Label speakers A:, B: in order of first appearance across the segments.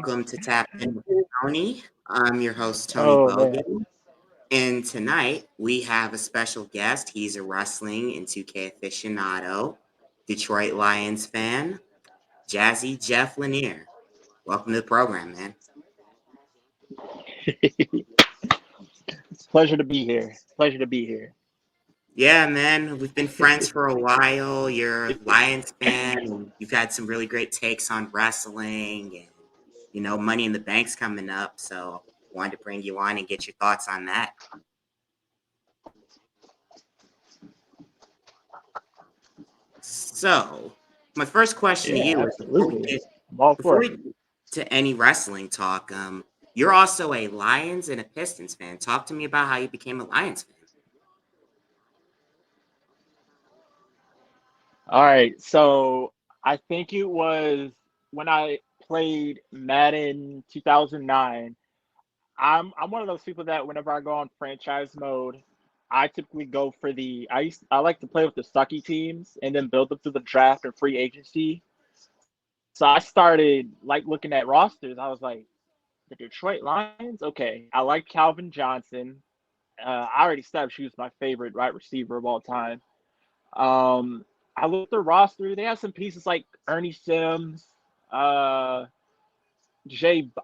A: welcome to Tap In with Tony. I'm your host, Tony
B: Oh man.
A: Bogan. And tonight we have a special guest. He's a wrestling and 2K aficionado, Detroit Lions fan, Jazzy Jeff Lanier. Welcome to the program, man.
B: It's a pleasure to be here. Pleasure to be here.
A: Yeah, man, we've been friends for a while. You're a Lions fan, and you've had some really great takes on wrestling and, Money in the Bank's coming up. So wanted to bring you on and get your thoughts on that. So, my first question to
B: Yeah,
A: you is
B: absolutely. I'm all
A: before
B: for
A: we
B: it.
A: get to any wrestling talk, you're also a Lions and a Pistons fan. Talk to me about how you became a Lions fan.
B: All right. So I think it was when I played Madden 2009. I'm one of those people that whenever I go on franchise mode, I typically go for I like to play with the sucky teams and then build them through the draft and free agency. So I started like looking at rosters. I was like, the Detroit Lions. Okay, I like Calvin Johnson. I already said she was my favorite right receiver of all time. Um, I looked at the roster. They have some pieces like Ernie Sims, uh,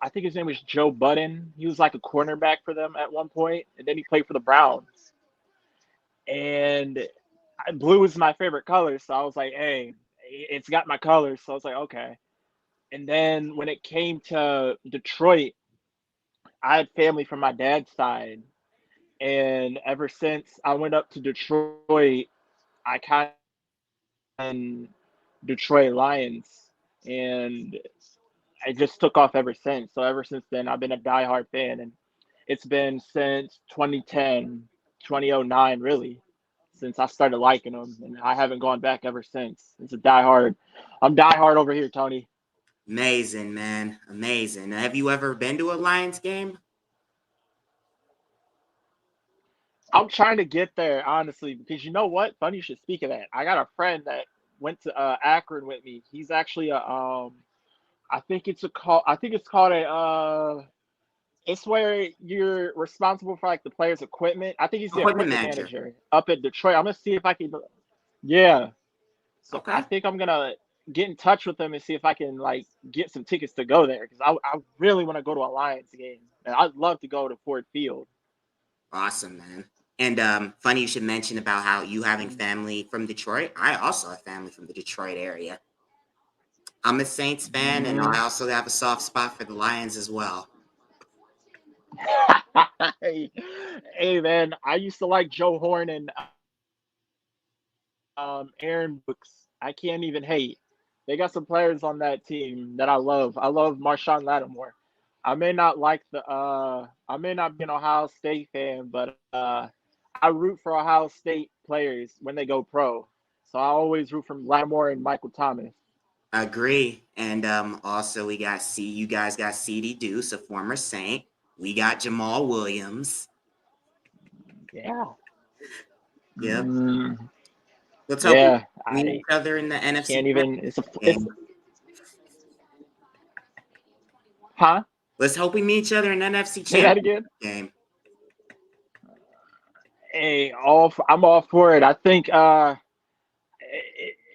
B: I think his name was Joe Budden. He was like a cornerback for them at one point, and then he played for the Browns. And blue is my favorite color, so I was like, hey, it's got my colors. So I was like, okay. And then when it came to Detroit, I had family from my dad's side. And ever since I went up to Detroit, I kind of Detroit Lions, and I just took off ever since. So ever since then, I've been a diehard fan, and it's been since 2010, 2009, really, since I started liking them, and I haven't gone back ever since. It's a diehard. I'm diehard over here, Tony.
A: Amazing, man. Amazing. Have you ever been to a Lions game?
B: I'm trying to get there, honestly, because you know what? Funny you should speak of that. I got a friend that went to Akron with me. He's actually a I think it's called a it's where you're responsible for like the players' equipment. I think he's the
A: Equipment
B: equipment
A: manager.
B: manager up at Detroit. I'm gonna see if I can. Yeah. So I
A: Okay.
B: think I'm gonna get in touch with them and see if I can like get some tickets to go there because I really want to go to a Lions game and I'd love to go to Ford Field.
A: Awesome, man. And funny you should mention about how you having
B: Mm.
A: family from Detroit. I also have family from the Detroit area. I'm a Saints fan, and I also have a soft spot for the Lions as well.
B: hey, hey, man, I used to like Joe Horn and Aaron Brooks. I can't even hate. They got some players on that team that I love. I love Marshawn Lattimore. I may not be an Ohio State fan, but I root for Ohio State players when they go pro. So I always root for Lattimore and Michael Thomas.
A: Agree. And also we got you guys got CD Deuce, a former Saint. We got Jamal Williams.
B: Yeah.
A: Yep.
B: Mm,
A: Let's hope we
B: yeah.
A: meet each
B: I
A: other in the NFC
B: can't even.
A: Championship
B: It's
A: game.
B: huh?
A: Let's hope we meet each other in the NFC
B: Say that
A: Championship
B: again.
A: game.
B: Hey, I'm all for it. I think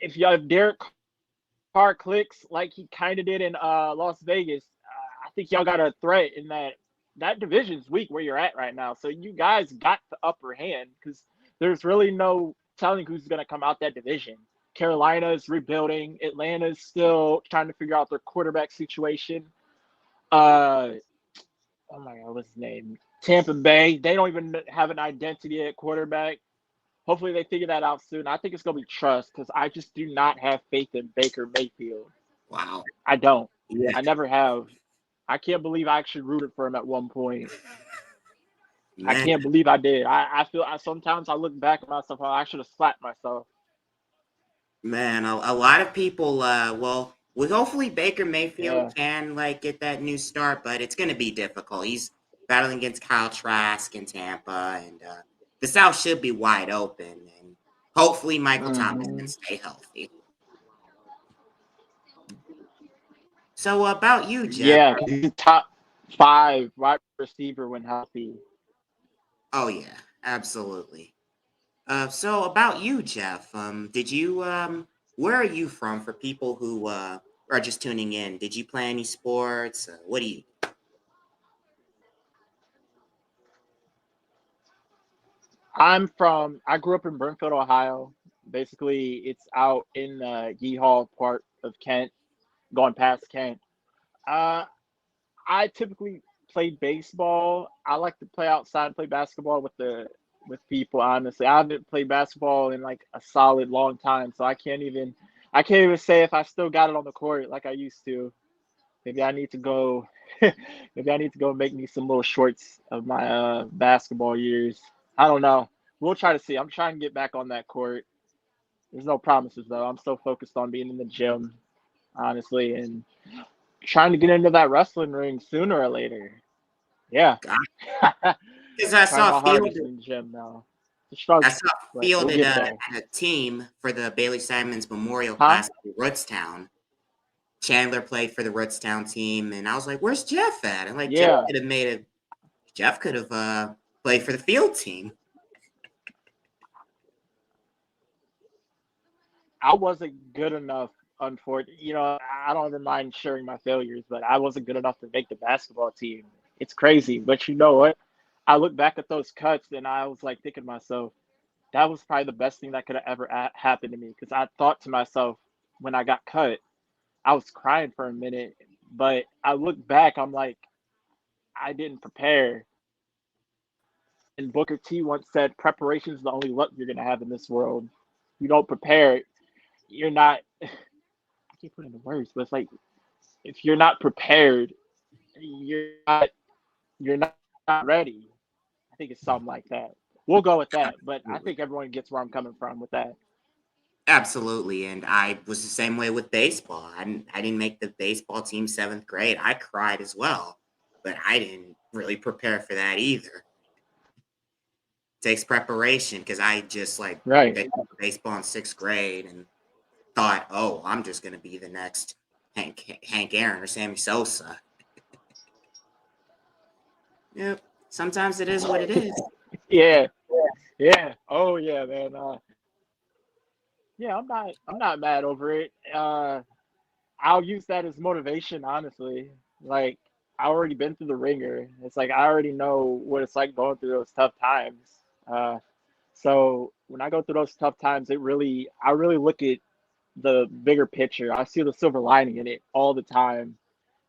B: if Derek Carr clicks like he kind of did in Las Vegas, I think y'all got a threat in that division's weak where you're at right now. So you guys got the upper hand because there's really no telling who's going to come out that division. Carolina's rebuilding. Atlanta's still trying to figure out their quarterback situation. Uh, oh my God, what's his name? Tampa Bay. They don't even have an identity at quarterback. Hopefully they figure that out soon. I think it's gonna be trust because I just do not have faith in Baker Mayfield.
A: Wow.
B: I don't.
A: Yeah.
B: I never have. I can't believe I actually rooted for him at one point. I
A: Man,
B: can't believe I did. I feel sometimes I look back at myself. I should have slapped myself.
A: man, a lot of people well, hopefully Baker Mayfield
B: Yeah.
A: can like get that new start, but it's gonna be difficult. He's battling against Kyle Trask in Tampa, and the South should be wide open, and hopefully Michael Thomas can
B: Hmm.
A: stay healthy. So about you, Jeff.
B: Yeah, he's top 5 wide receiver when healthy.
A: Oh yeah, absolutely. So about you, Jeff. Did you where are you from for people who are just tuning in? Did you play any sports? What do you?
B: I grew up in Burnfield, Ohio. Basically, it's out in the Yeehall part of Kent, going past Kent. Uh, I typically play baseball. I like to play outside and play basketball with people, honestly. I haven't played basketball in like a solid long time, so I can't even say if I still got it on the court like I used to. Maybe I need to go maybe I need to go make me some little shorts of my basketball years. I don't know. We'll try to see. I'm trying to get back on that court. There's no promises though. I'm so focused on being in the gym, honestly, and trying to get into that wrestling ring sooner or later. Yeah.
A: Because I
B: Trying
A: saw
B: my hardest
A: fielded,
B: in the gym now. It's a
A: I
B: struggle,
A: saw
B: but we'll
A: fielded
B: get there.
A: at a team for the Bailey Simons Memorial
B: Huh?
A: Classic in Rootstown. Chandler played for the Rootstown team, and I was like, "Where's Jeff at?" And like Jeff
B: Yeah.
A: could have made a Jeff could have played for the field team.
B: I wasn't good enough, unfortunately. I don't even mind sharing my failures, but I wasn't good enough to make the basketball team. It's crazy, but you know what? I look back at those cuts and I was like thinking to myself, that was probably the best thing that could have ever happened to me. Because I thought to myself when I got cut, I was crying for a minute, but I look back, I'm like, I didn't prepare. And Booker T once said, preparation is the only luck you're going to have in this world. You don't prepare, you're not, I can't put it into words, but it's like, if you're not prepared, you're not ready. I think it's something like that. We'll go with that, but I
A: Absolutely.
B: think everyone gets where I'm coming from with that.
A: Absolutely, and I was the same way with baseball. I didn't make the baseball team 7th grade. I cried as well, but I didn't really prepare for that either. Takes preparation because I just like
B: Right.
A: picked up baseball in 6th grade and thought, oh, I'm just gonna be the next Hank Aaron or Sammy Sosa. Yep. Sometimes it is what it is.
B: Yeah. Yeah. Oh yeah, man. Yeah, I'm not mad over it. I'll use that as motivation, honestly. Like I already been through the ringer. It's like I already know what it's like going through those tough times. Uh, so when I go through those tough times, I really look at the bigger picture. I see the silver lining in it all the time.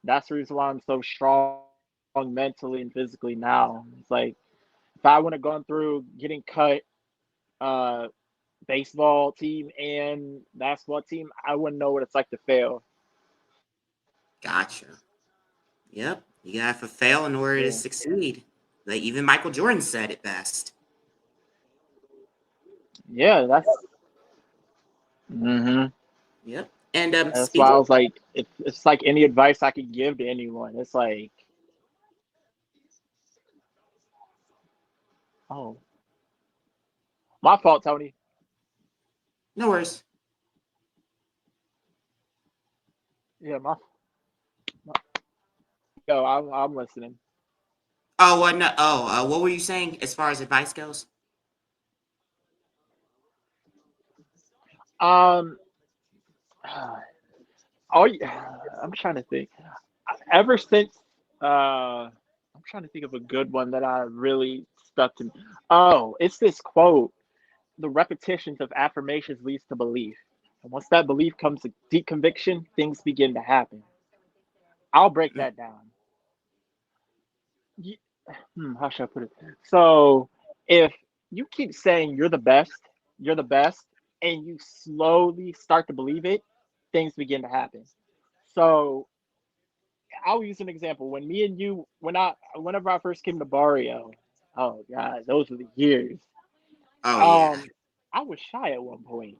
B: That's the reason why I'm so strong mentally and physically now. It's like if I wouldn't have gone through getting cut, uh, baseball team and basketball team, I wouldn't know what it's like to fail.
A: Gotcha. Yep. You gotta have to fail in order to
B: Yeah.
A: succeed. Like even Michael Jordan said it best.
B: Yeah, hmm
A: Yep. And
B: that's why I
A: speaking
B: was like, it's like any advice I could give to anyone. It's like, oh, my fault, Tony.
A: no worries.
B: Yeah, my yo, I'm listening.
A: Oh, no, what were you saying as far as advice goes?
B: Um, oh, I'm trying to think. Ever since, I'm trying to think of a good one that I really stuck to me. Oh, it's this quote: "The repetitions of affirmations leads to belief, and once that belief comes to deep conviction, things begin to happen." I'll break
A: Mm,
B: that down. Ye- how should I put it? So, if you keep saying you're the best, and you slowly start to believe it, things begin to happen. So, I'll use an example. When me and you, whenever I first came to Barrio, oh god, those were the years.
A: oh yeah.
B: Um, I was shy at one point.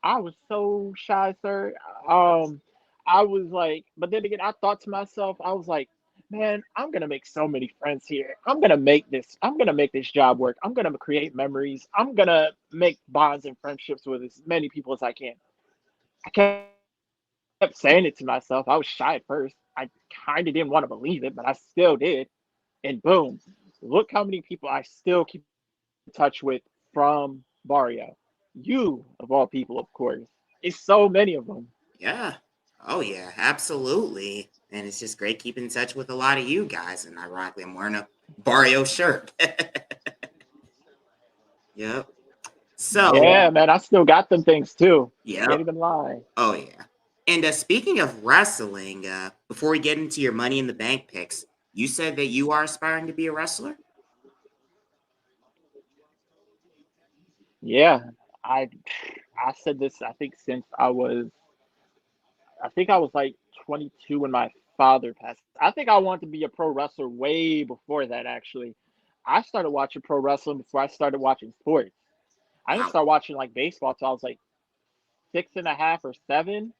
B: I was so shy, sir. Um, I was like, but then again, I thought to myself, I was like, man, I'm gonna make so many friends here. I'm gonna make this job work. I'm gonna create memories. I'm gonna make bonds and friendships with as many people as I can. I kept kept saying it to myself. I was shy at first. I kind of didn't want to believe it, but I still did. And boom, look how many people I still keep in touch with from Barrio. You, of all people, of course. It's so many of them.
A: Yeah. Oh yeah, absolutely. And it's just great keeping in touch with a lot of you guys. And ironically, I'm wearing a Barrio shirt. Yep. So,
B: Yeah, man, I still got them things too. Can't
A: yep.
B: even lie.
A: Oh yeah. And speaking of wrestling, before we get into your Money in the Bank picks, you said that you are aspiring to be a wrestler.
B: Yeah, I I said this I think since I think I was like 22 when my father passed. I think I wanted to be a pro wrestler way before that actually. I started watching pro wrestling before I started watching sports. I didn't
A: Wow.
B: start watching like baseball till I was like 6.5 or 7.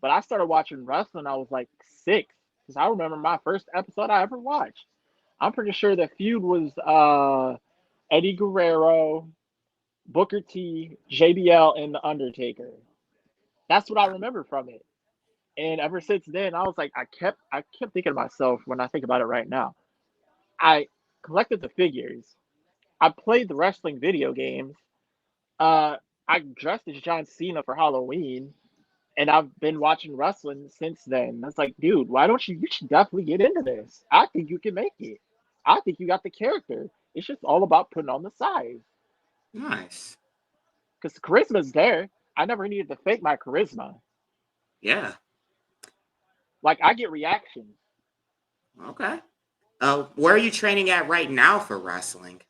B: But I started watching wrestling. I was like 6 because I remember my first episode I ever watched. I'm pretty sure the feud was Eddie Guerrero, Booker T, JBL, and The Undertaker. That's what I remember from it. And ever since then, I was like, I kept thinking to myself when I think about it right now. I collected the figures. I played the wrestling video games. Uh, I dressed as John Cena for Halloween, and I've been watching wrestling since then. I was like, dude, why don't you? You should definitely get into this. I think you can make it. I think you got the character. It's just all about putting on the size
A: Nice.
B: because the charisma's there. I never needed to fake my charisma.
A: Yeah.
B: Like I get reactions.
A: Okay. Where are you training at right now for wrestling?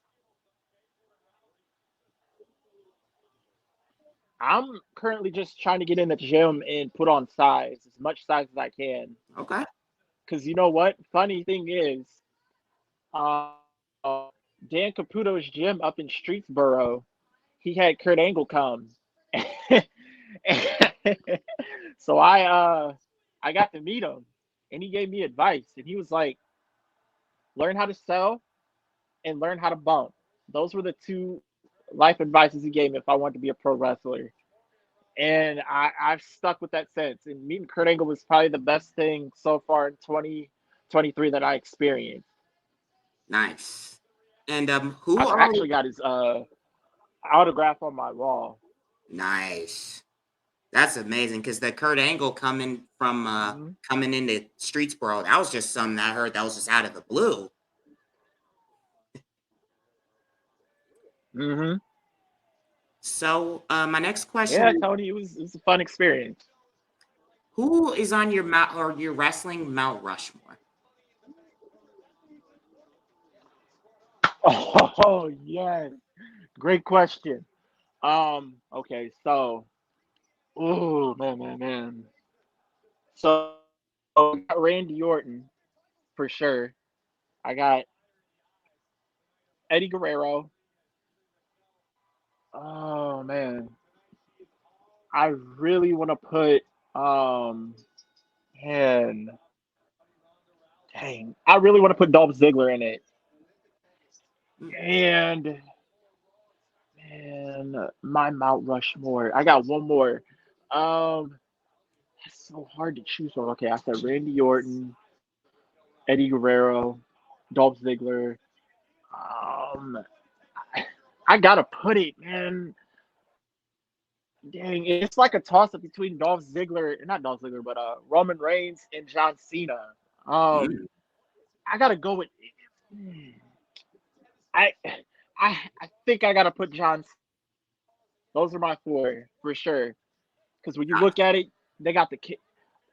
B: I'm currently just trying to get in the gym and put on size, as much size as I can.
A: Okay.
B: Because you know what? Funny thing is, uh, Dan Caputo's gym up in Streetsboro, he had Kurt Angle come. So I got to meet him and he gave me advice and he was like, learn how to sell and learn how to bump. Those were the two life advices he gave me if I wanted to be a pro wrestler. And I've stuck with that since. And meeting Kurt Angle was probably the best thing so far in 2023 that I experienced.
A: Nice. And who
B: I've
A: are
B: actually got his autograph on my wall.
A: nice? That's amazing because the Kurt Angle
B: Hmm.
A: coming into Streetsboro, that was just something I heard that was just out of the blue.
B: Hmm.
A: So my next question
B: Yeah,
A: is,
B: Tony, it was a fun experience.
A: who is on your mount or your wrestling Mount Rushmore?
B: Oh yes, great question. Okay, so, oh man, man, man. So I got Randy Orton for sure. I got Eddie Guerrero. Oh man, I really want to put man, dang, I really want to put Dolph Ziggler in it.
A: Mm,
B: And man, my Mount Rushmore. I got one more. Um, it's so hard to choose from. Okay, I said Randy Orton, Eddie Guerrero, Dolph Ziggler. Um, I gotta put it, man. Dang, it's like a toss up between Dolph Ziggler, not Dolph Ziggler, but Roman Reigns and John Cena. Um,
A: mm.
B: I gotta go with. I, I think I gotta put John. Those are my four for sure. Because when you look at it, they got the.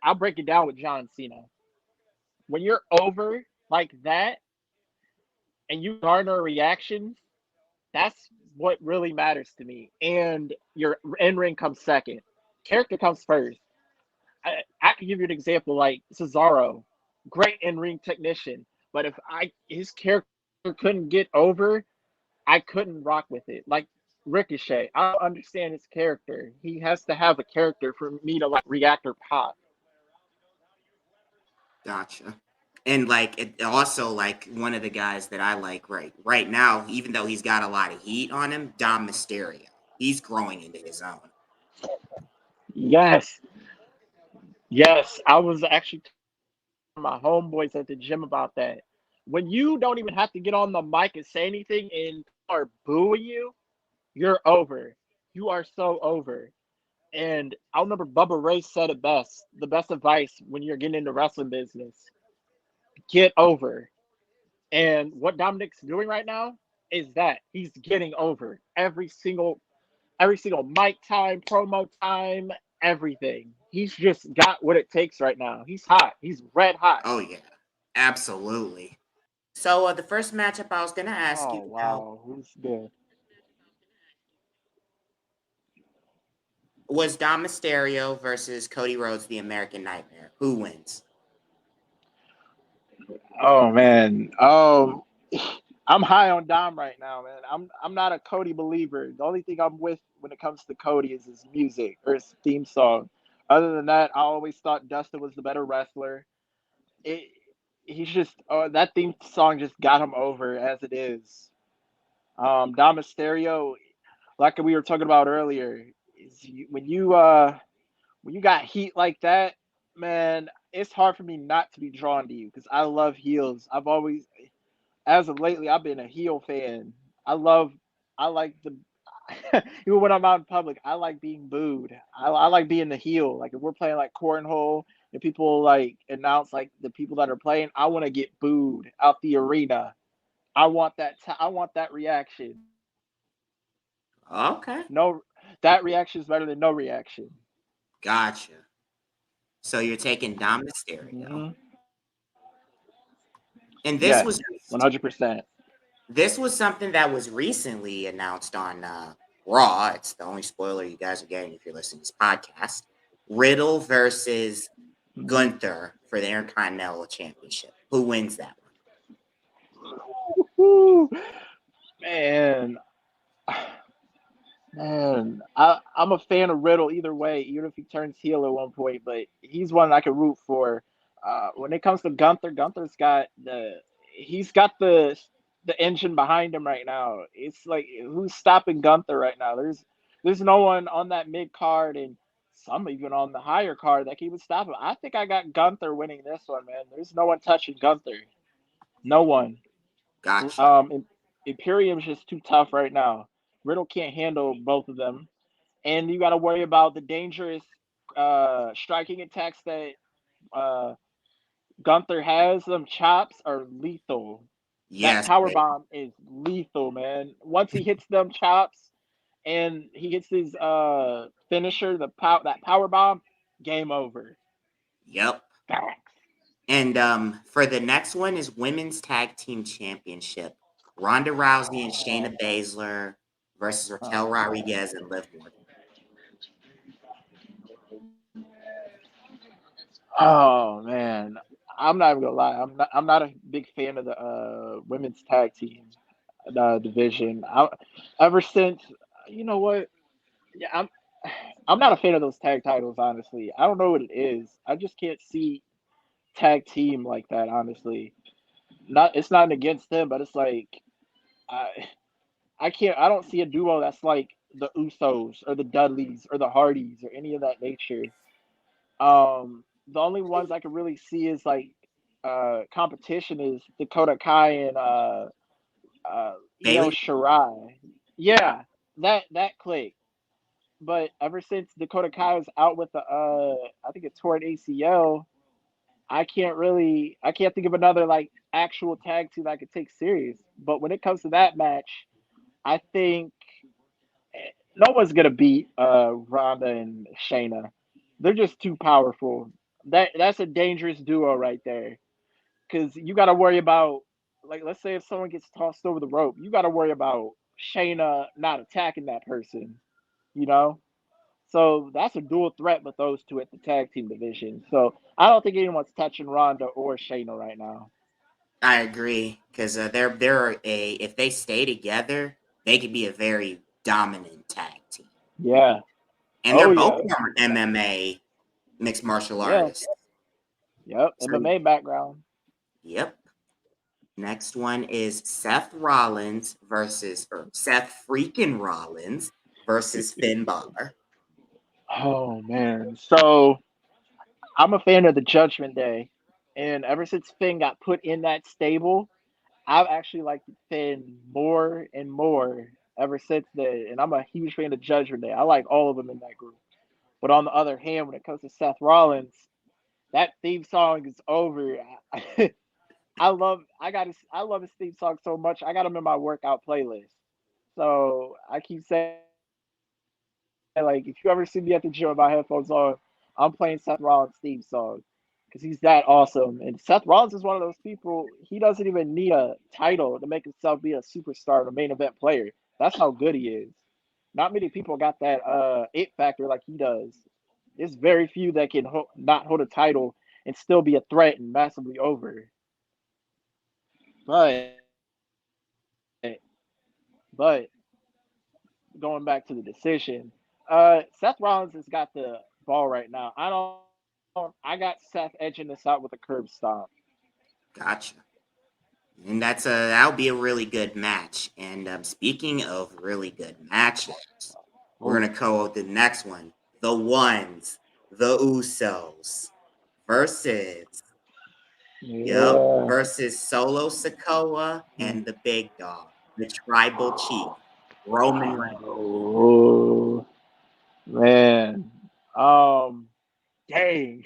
B: I'll break it down with John Cena. When you're over like that and you garner reactions, that's what really matters to me. And your in ring comes second. Character comes first. I can give you an example like Cesaro, great in ring technician, but if I his character couldn't get over, I couldn't rock with it. Like Ricochet, I don't understand his character. He has to have a character for me to like react or pop.
A: Gotcha. And like it also like one of the guys that I like right now, even though he's got a lot of heat on him, Dom Mysterio. He's growing into his own.
B: Yes, Yes, I was actually talking to my homeboys at the gym about that. When you don't even have to get on the mic and say anything and people are booing you, you're over. You are so over. And I remember Bubba Ray said it best. The best advice when you're getting into wrestling business: get over. And what Dominic's doing right now is that he's getting over every single mic time, promo time, everything. He's just got what it takes right now. He's hot. He's red hot.
A: Oh yeah, absolutely. So the first matchup I was gonna ask
B: Oh
A: you about
B: wow, who's good?
A: was Dom Mysterio versus Cody Rhodes, the American Nightmare. Who wins?
B: Oh man. I'm high on Dom right now, man. I'm not a Cody believer. The only thing I'm with when it comes to Cody is his music or his theme song. Other than that, I always thought Dustin was the better wrestler. It, he's just that theme song just got him over as it is. Dom Mysterio, like we were talking about earlier, when you got heat like that, man, it's hard for me not to be drawn to you because I love heels. I've always, as of lately, I've been a heel fan. I love, I like the, even when I'm out in public, I like being booed. I like being the heel. Like if we're playing like cornhole and people like announce like the people that are playing, I want to get booed out the arena. I want that. I want that reaction.
A: Okay,
B: No, that reaction is better than no reaction.
A: gotcha. So you're taking Dom Mysterio,
B: Hmm.
A: and
B: Yes, 100%.
A: this was something that was recently announced on Raw. It's the only spoiler you guys are getting if you're listening to this podcast. Riddle versus
B: Hmm.
A: Gunther for the Intercontinental Championship. Who wins that
B: Woo, man, man, I'm a fan of Riddle either way, even if he turns heel at one point. But he's one I can root for. When it comes to Gunther, he's got the engine behind him right now. It's like who's stopping Gunther right now? There's no one on that mid card and some even on the higher card that can even stop him. I think I got Gunther winning this one, man. There's no one touching Gunther. No one.
A: one? Gotcha.
B: Um, Imperium's just too tough right now. Riddle can't handle both of them, and you got to worry about the dangerous striking attacks that uh, Gunther has. Them chops are lethal. That
A: Yes,
B: power bomb is lethal, man. Once he hits them chops and he hits his finisher, that power bomb, game over.
A: yep.
B: Facts.
A: And for the next one is Women's Tag Team Championship. Ronda Rousey and Shayna Baszler versus Raquel
B: Oh man.
A: Rodriguez and Liv Morgan.
B: Oh man, I'm not even gonna lie. I'm not a big fan of the women's tag team division. Ever since you know what? Yeah, I'm not a fan of those tag titles. Honestly, I don't know what it is. I just can't see tag team like that. Honestly, not it's not against them, but it's like I I can't. I don't see a duo that's like the Usos or the Dudleys or the Hardys or any of that nature. The only ones I can really see is like competition is Dakota Kai and Io
A: Bailey?
B: Shirai. Yeah, that click. But ever since Dakota Kai was out with the I think it's torn ACL, I can't think of another like actual tag team that I could take serious. But when it comes to that match, I think no one's gonna beat Ronda and Shayna. They're just too powerful. That's a dangerous duo right there. Because you got to worry about, like, let's say if someone gets tossed over the rope, you got to worry about Shayna not attacking that person. You know, so that's a dual threat with those two at the tag team division. So I don't think anyone's touching Ronda or Shayna right now.
A: I agree because they're a if they stay together, they could be a very dominant tag team,
B: Yeah.
A: and they're
B: Oh
A: both
B: yeah.
A: former MMA mixed martial
B: Yeah.
A: artists.
B: Yep.
A: So
B: MMA background.
A: yep. Next one is Seth Rollins versus or Seth freaking Rollins versus Finn Balor.
B: Oh man. So I'm a fan of the Judgment Day, and ever since Finn got put in that stable, I've actually liked Finn more and more ever since then. And I'm a huge fan of Judgment Day. I like all of them in that group. But on the other hand, when it comes to Seth Rollins, that theme song is over. I love his theme song so much. I got him in my workout playlist. So I keep saying, like, if you ever see me at the gym with my headphones on, I'm playing Seth Rollins' theme song because he's that awesome. And Seth Rollins is one of those people. He doesn't even need a title to make himself be a superstar, or a main event player. That's how good he is. Not many people got that it factor like he does. There's very few that can not hold a title and still be a threat and massively over. But but going back to the decision, Seth Rollins has got the ball right now. I got Seth edging this out with a curb stomp.
A: Gotcha. And that'll be a really good match. And speaking of really good matches, we're
B: Oh
A: gonna go with the next one. The ones, the Usos versus
B: yeah.
A: versus Solo Sokoa and the Big Dog, the Tribal Chief, Roman Reigns.
B: Oh man. Um. Dang.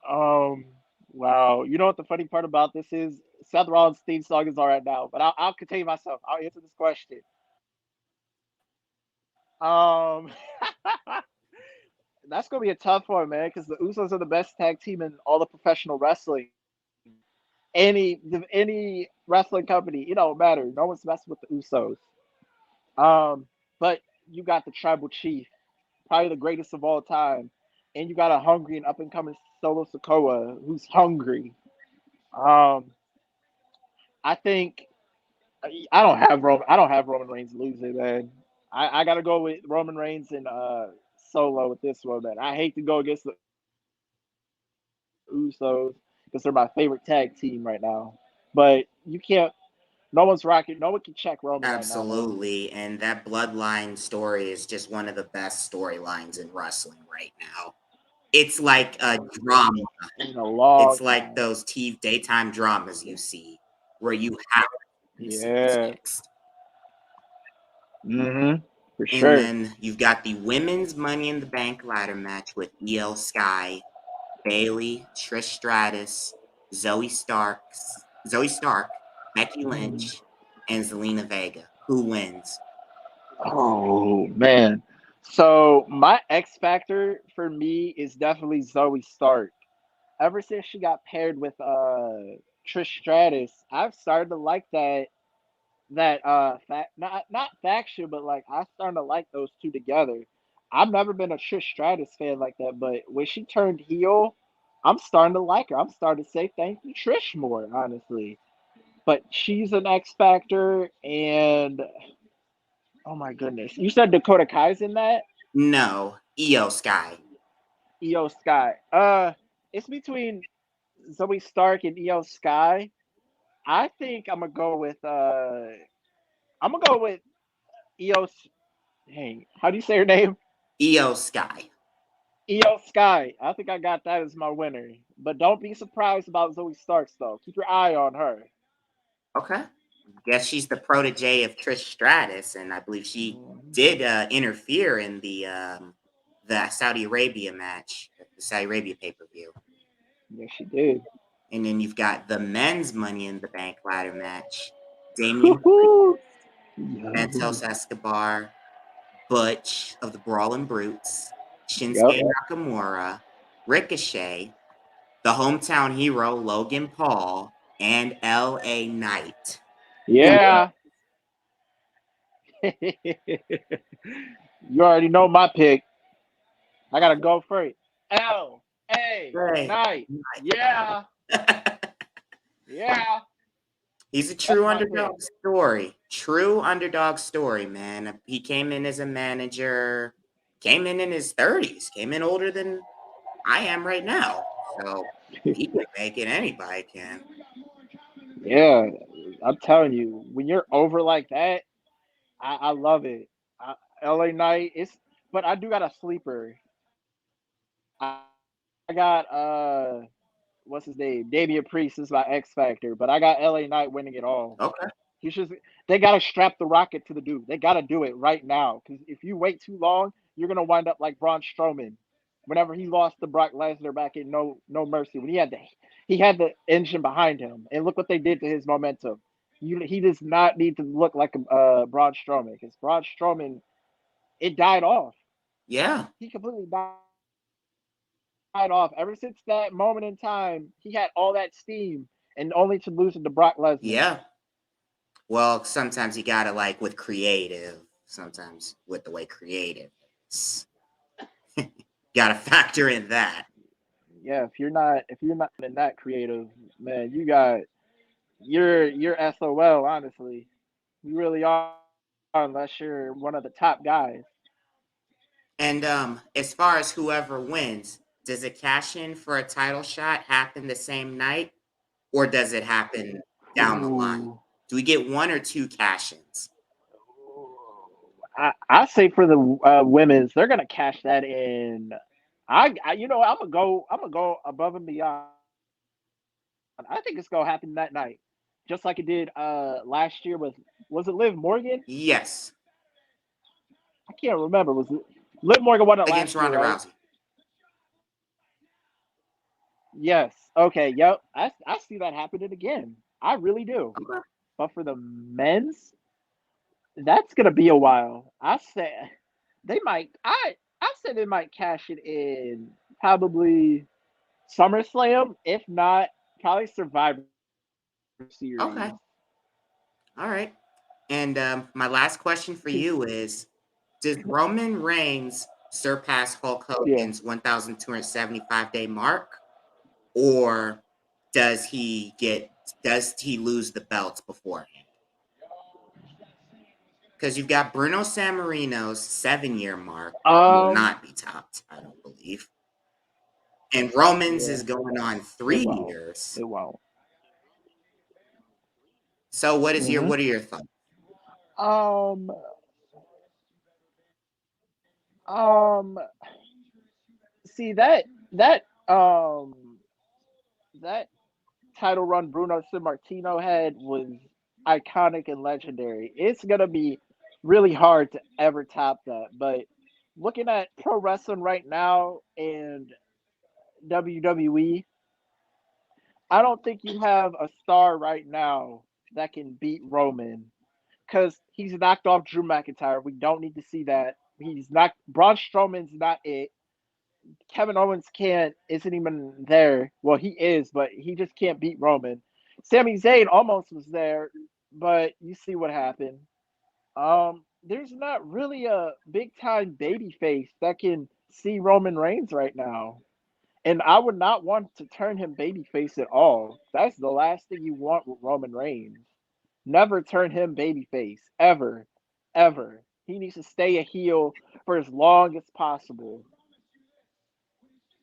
B: um. Wow. You know what the funny part about this is? Seth Rollins' theme song is all right now, but I'll contain myself. I'll answer this question. Um. That's gonna be a tough one, man, because the Usos are the best tag team in all the professional wrestling. Any wrestling company, it don't matter. No one's messing with the Usos. But you got the Tribal Chief, probably the greatest of all time, and you got a hungry and up and coming Solo Sokoa who's hungry. Um, I think I don't have Roman Reigns losing, man. I gotta go with Roman Reigns and Solo with this one, man. I hate to go against the Usos because they're my favorite tag team right now. But you can't. No one's rocking. No one can check Roman right now, man.
A: Absolutely. And that bloodline story is just one of the best storylines in wrestling right now. It's like a drama.
B: In a long
A: It's like
B: time.
A: those daytime dramas you see where you have who's
B: Yeah.
A: next.
B: For
A: And
B: sure.
A: then you've got the women's Money in the Bank ladder match with Io Sky, Bailey, Trish Stratus, Zoe Stark, Becky
B: Mhm.
A: Lynch, and Zelina Vega. Who wins?
B: Oh man. So my X factor for me is definitely Zoe Stark. Ever since she got paired with Trish Stratus, I've started to like not faction, but like I started to like those two together. I've never been a Trish Stratus fan like that, but when she turned heel, I'm starting to like her. I'm starting to say thank you Trish more, honestly. But she's an X factor, and oh my goodness, you said Dakota Kai's in that.
A: No, Io Sky.
B: Io Sky. It's between Zoe Stark and Io Sky. I think I'm gonna go with Io. Hey, how do you say her name?
A: Io Sky.
B: Io Sky. I think I got that as my winner. But don't be surprised about Zoe Starks though. Keep your eye on her.
A: Okay. Guess she's the protege of Trish Stratus, and I believe she
B: Mhm.
A: did interfere in the Saudi Arabia match, the Saudi Arabia pay per view.
B: Yes, she did.
A: And then you've got the men's Money in the Bank ladder match: Damian Priest,
B: Woo-hoo.
A: Santos
B: Yo.
A: Escobar, Butch of the Brawling Brutes,
B: Yep.
A: Shinsuke Nakamura, Ricochet, the hometown hero Logan Paul, and L.A. Knight. Who
B: Yeah. You already know my pick. I gotta go for it. L.A.
A: wins?
B: Knight. Yeah. Yeah.
A: He's a
B: That's
A: true
B: my pick.
A: underdog story. True underdog story, man. He came in as a manager, came in his 30s, came in older than I am right now. So if he can make it, anybody can.
B: Yeah. I'm telling you, when you're over like that, I love it. LA Knight is, but I do got a sleeper. I got a sleeper. got what's his name? Damian Priest is my X Factor, but I got LA Knight winning it all.
A: Okay.
B: He's just they gotta strap the rocket to the dude. They gotta do it right now. Because if you wait too long, you're gonna wind up like Braun Strowman. Whenever he lost to Brock Lesnar back in No Mercy, when he had the engine behind him, and look what they did to his momentum. He does not need to look like a Braun Strowman, because Braun Strowman, it died off.
A: Yeah.
B: He completely died off. Ever since that moment in time, he had all that steam, and only to lose it to Brock Lesnar.
A: Yeah. Well, sometimes you gotta like with creative. Sometimes with the way creative is. Gotta factor in that.
B: Yeah, if you're not in that creative, man, you're SOL. Honestly, you really are, unless you're one of the top guys.
A: And as far as whoever wins, does a cash in for a title shot happen the same night, or does it happen down the line?
B: Ooh.
A: Do we get one or two cash ins?
B: I say for the women's, they're gonna cash that in. I'm gonna go above and beyond. I think it's gonna happen that night, just like it did last year with, was it Liv Morgan?
A: Yes,
B: I can't remember. Was it Liv Morgan won it
A: against
B: last year,
A: Ronda
B: right?
A: Rousey.
B: Yes. Okay. Yep. I see that happening again. I really do.
A: Okay.
B: But for the men's, that's gonna be a while. I say they might. I say they might cash it in probably SummerSlam, if not probably Survivor Series.
A: Okay. All right. And my last question for
B: 'Cause,
A: you is: does Roman Reigns surpass Hulk
B: yeah.
A: Hogan's 1,275-day mark, or does he get does he lose the belts beforehand? Because you've got Bruno Sammarino's 7-year mark will
B: Um.
A: not be topped, I don't believe. And Roman's
B: Yeah.
A: is going on
B: It
A: three
B: won't.
A: years.
B: It won't.
A: So
B: Hmm.
A: what are your thoughts?
B: Um. Um. See that title run Bruno Sammartino had was iconic and legendary. It's gonna be really hard to ever top that. But looking at pro wrestling right now and WWE, I don't think you have a star right now that can beat Roman, because he's knocked off Drew McIntyre. We don't need to see that. He's not Braun Strowman's not it. Kevin Owens can't isn't even there. Well, he is, but he just can't beat Roman. Sami Zayn almost was there, but you see what happened. There's not really a big time baby face that can see Roman Reigns right now. And I would not want to turn him babyface at all. That's the last thing you want with Roman Reigns. Never turn him babyface. Ever. Ever. He needs to stay a heel for as long as possible.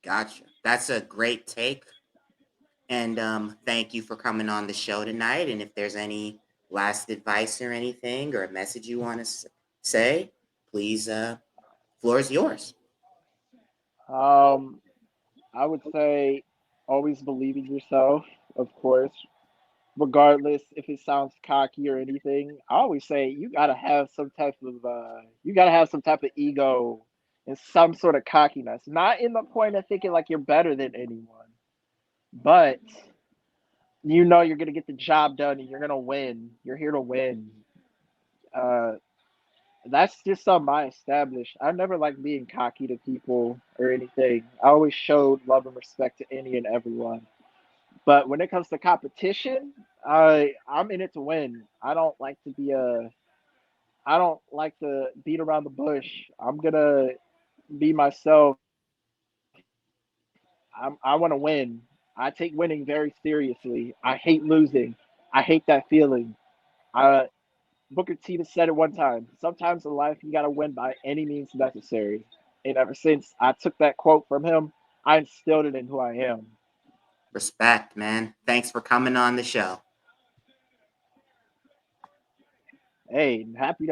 A: Gotcha. That's a great take. And thank you for coming on the show tonight. And if there's any last advice or anything or a message you want to say, please, floor is yours.
B: Um, I would say always believe in yourself, of course, regardless if it sounds cocky or anything. I always say you gotta have some type of ego and some sort of cockiness. Not in the point of thinking like you're better than anyone, but you know you're gonna get the job done and you're gonna win. You're here to win. Uh, that's just something I established. I never liked being cocky to people or anything. I always showed love and respect to any and everyone. But when it comes to competition, I'm in it to win. I don't like to beat around the bush. I'm gonna be myself. I want to win. I take winning very seriously. I hate losing. I hate that feeling. Uh, Booker T just said it one time. Sometimes in life you gotta win by any means necessary. And ever since I took that quote from him, I instilled it in who I am.
A: Respect, man. Thanks for coming on the show.
B: Hey, I'm happy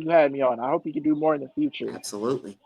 B: you had me on. I hope you can do more in the future.
A: Absolutely.